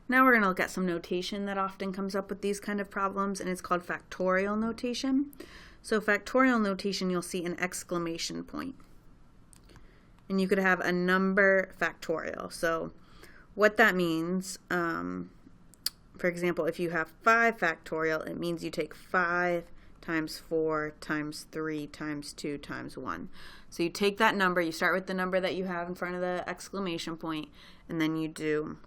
Now we're going to look at some notation that often comes up with these kind of problems, and it's called factorial notation. So factorial notation, you'll see an exclamation point. And you could have a number factorial. So what that means, for example, if you have 5 factorial, it means you take 5 times 4 times 3 times 2 times 1. So you take that number, you start with the number that you have in front of the exclamation point, and then you do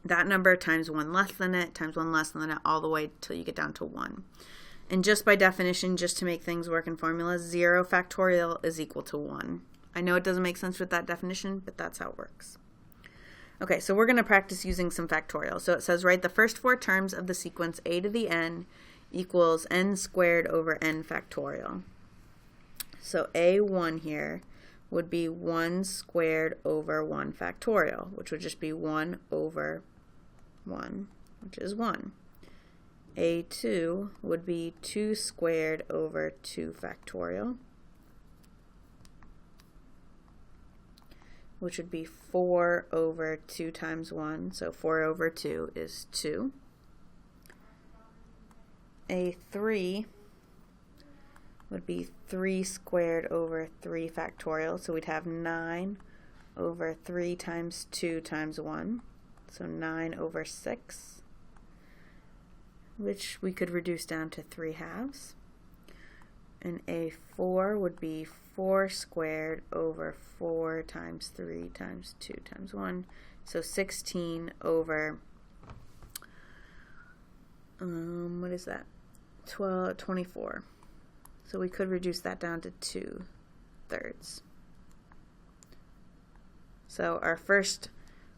that number times 1 less than it, times 1 less than it, all the way till you get down to 1. And just by definition, just to make things work in formulas, 0 factorial is equal to 1. I know it doesn't make sense with that definition, but that's how it works. Okay, so we're going to practice using some factorial. So it says, write the first 4 terms of the sequence a to the n equals n squared over n factorial. So a1 here would be 1 squared over 1 factorial, which would just be 1 over 1, which is 1. A2 would be 2 squared over 2 factorial, which would be 4 over 2 times 1, so 4 over 2 is 2. A3 would be 3 squared over 3 factorial, so we'd have 9 over 3 times 2 times 1, so 9 over 6, which we could reduce down to 3 halves. And A4 would be 4 squared over 4 times 3 times 2 times 1, so 16 over, what is that? 24. So we could reduce that down to 2/3. So our first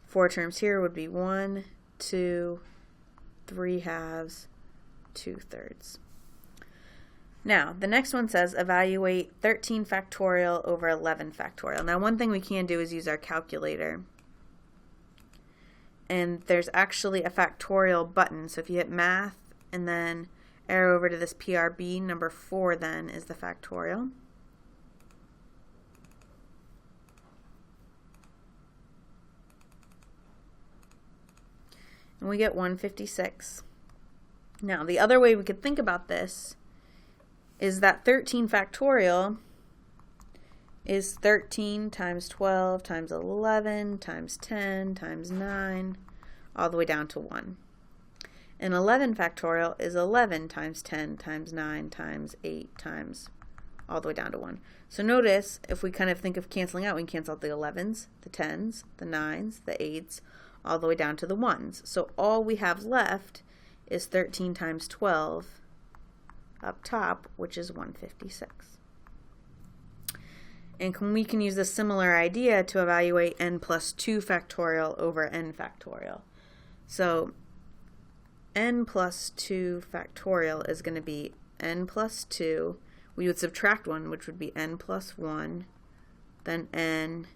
4 terms here would be 1, 2, 3 halves, 2/3. Now, the next one says evaluate 13 factorial over 11 factorial. Now, one thing we can do is use our calculator. And there's actually a factorial button. So if you hit math and then arrow over to this PRB, number 4 then is the factorial. And we get 156. Now, the other way we could think about this is that 13 factorial is 13 times 12 times 11 times 10 times 9, all the way down to 1. And 11 factorial is 11 times 10 times 9 times 8 times all the way down to 1. So notice, if we kind of think of canceling out, we can cancel out the 11s, the 10s, the 9s, the 8s, all the way down to the 1s. So all we have left is 13 times 12 up top, which is 156. And we can use a similar idea to evaluate n plus 2 factorial over n factorial. So n plus 2 factorial is going to be n plus 2. We would subtract 1, which would be n plus 1, then n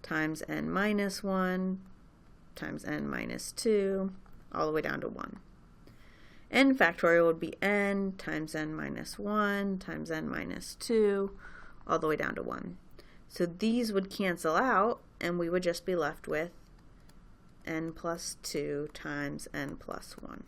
times n minus 1 times n minus 2, all the way down to 1. N factorial would be n times n minus 1 times n minus 2, all the way down to 1. So these would cancel out, and we would just be left with n plus 2 times n plus 1.